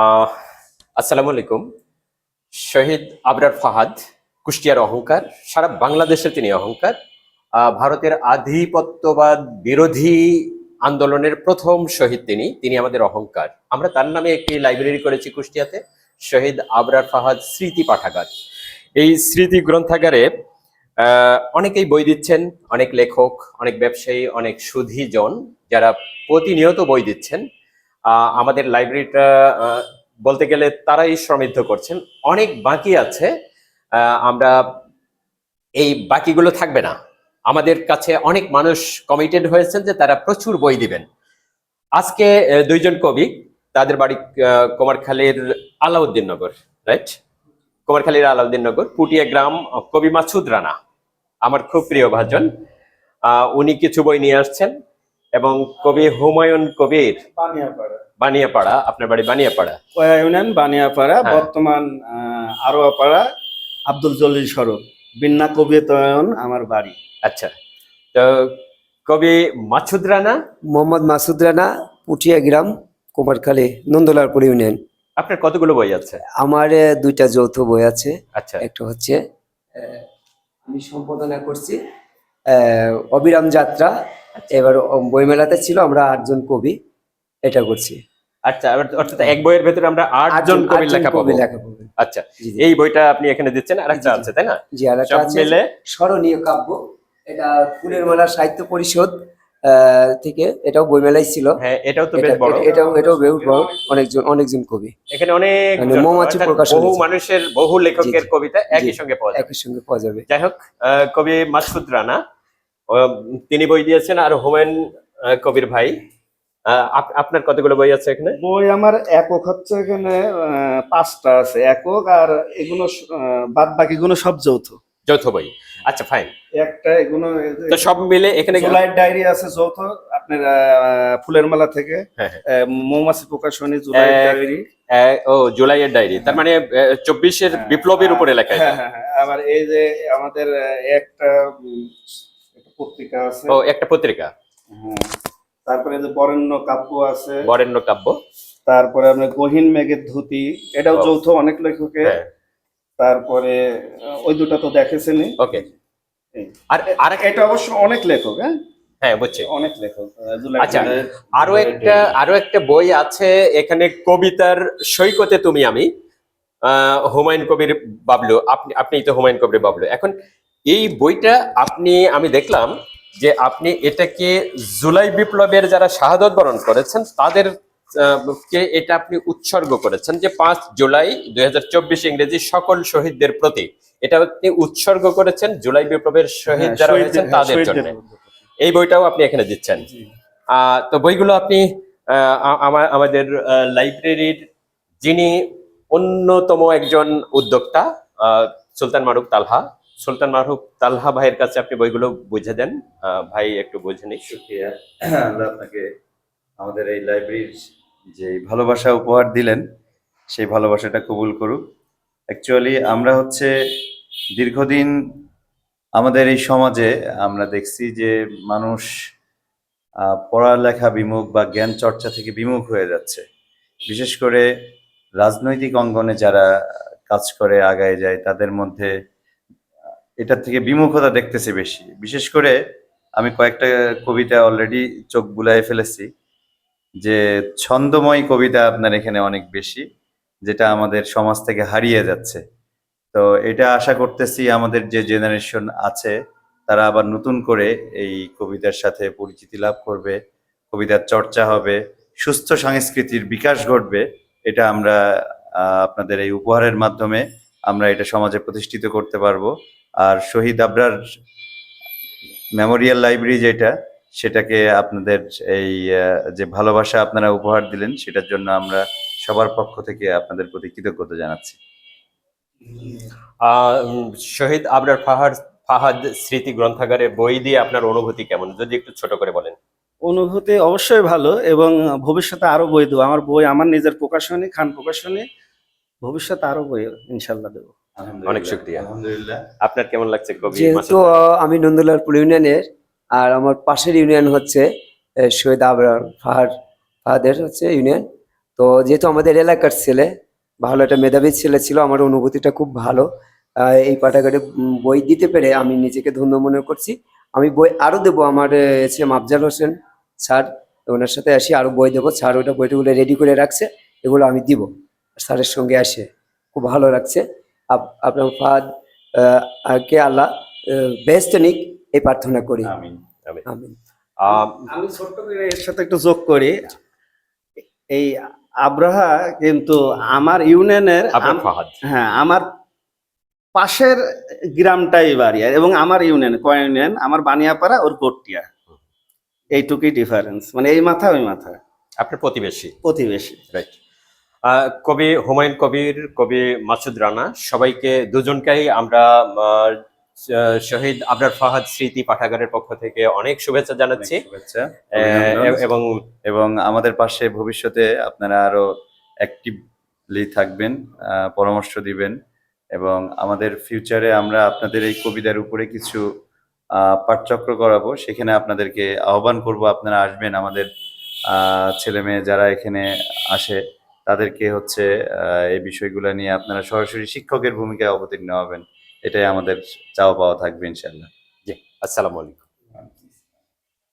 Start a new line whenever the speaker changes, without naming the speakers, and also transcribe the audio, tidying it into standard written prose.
আহ আসসালামু আলাইকুম। শহীদ আবরার ফাহাদ কুষ্টিয়ার অহংকার, সারা বাংলাদেশের তিনি অহংকার। ভারতের আধিপত্যবাদ বিরোধী আন্দোলনের প্রথম শহীদ তিনি তিনি আমাদের অহংকার। আমরা তার নামে একটি লাইব্রেরি করেছি কুষ্টিয়াতে, শহীদ আবরার ফাহাদ স্মৃতি পাঠাগার। এই স্মৃতি গ্রন্থাগারে অনেকেই বই দিচ্ছেন, অনেক লেখক, অনেক ব্যবসায়ী, অনেক সুধীজন যারা প্রতিনিয়ত বই দিচ্ছেন। আমাদের লাইব্রেরিটা বলতে গেলে তারাই সমৃদ্ধ করছেন। অনেক বাকি আছে, আমরা এই বাকিগুলো থাকবে না। আমাদের কাছে অনেক মানুষ কমিটেড হয়েছেন যে তারা প্রচুর বই দিবেন। আজকে দুইজন কবি, তাদের বাড়ি কুমারখালীর আলাউদ্দিন নগর, রাইট? কুমারখালীর আলাউদ্দিন নগর, পুটিয়া গ্রাম। কবি মাসুদ রানা আমার খুব প্রিয় ভাজন। উনি কিছু বই নিয়ে আসছেন এবং কবি হুমায়ুন কবির বানিয়াপাড়া, আপনার বাড়ি বানিয়াপাড়া,
ইউনিয়ন বানিয়াপাড়া,
হ্যাঁ।
বর্তমান আরোয়াপাড়া, আব্দুল জলিল সড়ক, বিন্না কবিতায়ন আমার বাড়ি।
আচ্ছা, তো কবি মাসুদ রানা,
মোহাম্মদ মাসুদ রানা, পুঠিয়া গ্রাম, কুমারখালী, নন্দলারপুর ইউনিয়ন।
আপনার কতগুলো বই আছে?
আমার দুইটা যৌথ বই আছে।
আচ্ছা,
একটা হচ্ছে আমি সম্পাদনা করছি অবিরাম যাত্রা। এবার বইমেলাতে ছিল, আমরা 8জন কবি এটা করছি।
আচ্ছা, অর্থাৎ এক বইয়ের ভেতরে আমরা 8জন কবির লেখা পাবো। আচ্ছা,
জি, জি।
এই বইটা আপনি এখানে দিচ্ছেন, আর একটা
জি, জি।
আছে তাই না?
জি, আর একটা
সব
আছে
মিলে
স্মরণীয় কাব্য। এটা ফুলের মালা সাহিত্য পরিষদ থেকে, এটাও বইমেলায় ছিল।
হ্যাঁ, এটাও তো বেশ বড়।
এটাও বেশ বড়, অনেকজন কবি,
এখানে অনেক
মানে মৌমাছি প্রকাশন
বহু
হয়েছে।
মানুষের, বহু লেখকের
জি,
কবিতা একই
জি,
সঙ্গে পাওয়া যাবে।
একই সঙ্গে পাওয়া যাবে।
যাই হোক, কবি মাসুদ রানা তিনি বই দিয়েছেন, আর হুমায়ুন কবির ভাই। আপনার কতগুলো বই আছে এখানে?
বই আমার একক হচ্ছে এখানে 5টা আছে একক, আর এগুলো বাদ বাকিগুলো সব যৌথ।
যৌথ বই, আচ্ছা ফাইন।
একটা এগুলো
তো সব মিলে এখানে
জুলাইয়ের ডায়েরি আছে যৌথ, আপনার ফুলের মালা থেকে।
হ্যাঁ, হ্যাঁ।
মৌমাছি প্রকাশনী, জুলাইয়ের ডায়েরি।
ও, জুলাইয়ের ডায়েরি, তার মানে 24-এর বিপ্লবের উপরে লেখা এটা।
হ্যাঁ, আবার এই যে আমাদের একটা পত্রিকা আছে।
ও, একটা পত্রিকা।
হ্যাঁ, তারপরে যে বরেণ্য কাব্য আছে,
বরেণ্য কাব্য।
তারপরে আপনার গহীন মেঘের ধুতি, এটাও
ও।
যৌথ অনেক লেখকের।
হ্যাঁ,
তারপরে ওই দুটো তো দেখেছেনই।
ওকে। আর
এটা অবশ্য অনেক লেখক, হ্যাঁ
হ্যাঁ, বুঝছি।
অনেক লেখক।
আচ্ছা, আরো একটা বই আছে এখানে, কবিতার সৈকতে তুমি আমি, হুমায়ুন কবির বাবলু। আপনি তো হুমায়ুন কবির বাবলু। এখন এই বইটা আমি দেখলাম যে আপনি এটাকে জুলাই বিপ্লবের যারা শাহাদত বরণ করেছেন তাদের কে এটা আপনি উৎসর্গ করেছেন, যে 5 জুলাই 2024 ইংরেজি সকল শহীদদের প্রতি। এটা আপনি উৎসর্গ করেছেন জুলাই বিপ্লবের শহীদ যারা হয়েছেন তাদের জন্য। এই বইটাও আপনি এখানে দিচ্ছেন। তো বইগুলো আপনি আমাদের লাইব্রেরির যিনি অন্যতম একজন উদ্যোক্তা, সুলতান মারুফ তালহা ভাইয়ের কাছে আপনি বইগুলো বুঝে দেন। ভাই একটু বুঝে নিই।
শুকরিয়া, আল্লাহ আপনাকে আমাদের এই লাইব্রেরির যে ভালোবাসা উপহার দিলেন সেই ভালোবাসাটা কবুল করুক। অ্যাকচুয়ালি আমরা হচ্ছে দীর্ঘদিন আমাদের এই সমাজে আমরা দেখছি যে মানুষ পড়ালেখা বিমুখ বা জ্ঞান চর্চা থেকে বিমুখ হয়ে যাচ্ছে। বিশেষ করে রাজনৈতিক অঙ্গনে যারা কাজ করে আগায় যায় তাদের মধ্যে এটার থেকে বিমুখতা দেখতেছি বেশি। বিশেষ করে আমি কয়েকটা কবিতা অলরেডি চোখ বুলায় ফেলেছি, যে ছন্দময় কবিতা আপনার এখানে অনেক বেশি, যেটা আমাদের সমাজ থেকে হারিয়ে যাচ্ছে। তো এটা আশা করতেছি আমাদের যে জেনারেশন আছে তারা আবার নতুন করে এই কবিতার সাথে পরিচিতি লাভ করবে, কবিতার চর্চা হবে, সুস্থ সংস্কৃতির বিকাশ ঘটবে। এটা আমরা আপনাদের এই উপহারের মাধ্যমে আমরা এটা সমাজে প্রতিষ্ঠিত করতে পারবো। আর শহীদ আবরার মেমোরিয়াল লাইব্রেরি যেটা, সেটাকে আপনাদের এই যে ভালোবাসা আপনারা উপহার দিলেন সেটার জন্য আমরা সবার পক্ষ থেকে আপনাদের প্রতি কৃতজ্ঞতা জানাচ্ছি।
শহীদ আবরার ফাহাদ স্মৃতি গ্রন্থাগারে বই দিয়ে আপনার অনুভূতি কেমন, যদি একটু ছোট করে বলেন।
অনুভূতি অবশ্যই ভালো, এবং ভবিষ্যতে আরো বই দেবো। আমার বই আমার নিজের প্রকাশনী, খান প্রকাশনী। ভবিষ্যতে আরো বই ইনশাল্লাহ দেবো।
অনেক শুকরিয়া।
আলহামদুলিল্লাহ।
আপনার কেমন লাগছে কবি
যেহেতু
মাসুদ রানা?
আমি নন্দলারপুর ইউনিয়নের, আর আমার পাশের ইউনিয়ন হচ্ছে শহীদ আবরার ফাহাদের হচ্ছে ইউনিয়ন। তো যেহেতু আমাদের এলাকার ছেলে, ভালো একটা মেধাবী ছেলে ছিল, আমার অনুভূতিটা খুব ভালো। এই পাঠাগারে বই দিতে পেরে আমি নিজেকে ধন্য মনে করছি। আমি বই আরো দেবো, আমার ছেলে আফজাল হোসেন স্যার, ওনার সাথে আসি আরো বই দেবো। স্যার ওটা বইগুলো রেডি করে রাখছে, এগুলো আমি দিব স্যারের সঙ্গে আসে। খুব ভালো লাগছে। আপনার ফাদ কে আল্লাহ বেস্ট নিক, এই প্রার্থনা করি।
আমিন।
আমিন।
আমি ছোট্ট করে এর সাথে একটু যোগ করি। এই আব্রাহা কিন্তু আমার ইউনিয়নের
আবরার ফাহাদ।
হ্যাঁ, আমার পাশের গ্রামটাই বাড়ি, এবং আমার ইউনিয়ন কয় ইউনিয়ন, আমার বানিয়াপাড়া ওর কোটটিয়া, এইটুকুই ডিফারেন্স, মানে এই মাথা ওই মাথা,
আপনার প্রতিবেশী।
প্রতিবেশী।
রাইট। কবি হুমায়ুন কবির, কবি মাসুদ রানা, সবাইকে দুজনকেই আমরা শহীদ আবরার ফাহাদ স্মৃতি পাঠাগারের পক্ষ থেকে অনেক শুভেচ্ছা জানাচ্ছি।
অনেক শুভেচ্ছা, অভিনন্দন।
এবং
এবং আমাদের পাশে ভবিষ্যতে আপনারা আরো অ্যাক্টিভলি থাকবেন, পরামর্শ দিবেন, এবং আমাদের ফিউচারে আমরা আপনাদের এই কবিতার উপরে কিছু পাঠচক্র করাবো, সেখানে আপনাদেরকে আহ্বান করব, আপনারা আসবেন। আমাদের ছেলে মেয়ে যারা এখানে আসে তাদেরকে হচ্ছে এই বিষয়গুলো নিয়ে আপনারা সরাসরি শিক্ষকের ভূমিকায় অবতীর্ণ হবেন। এটাই আমাদের চাওয়া পাওয়া থাকবে ইনশাল্লাহ।
জি, আসসালামু আলাইকুম।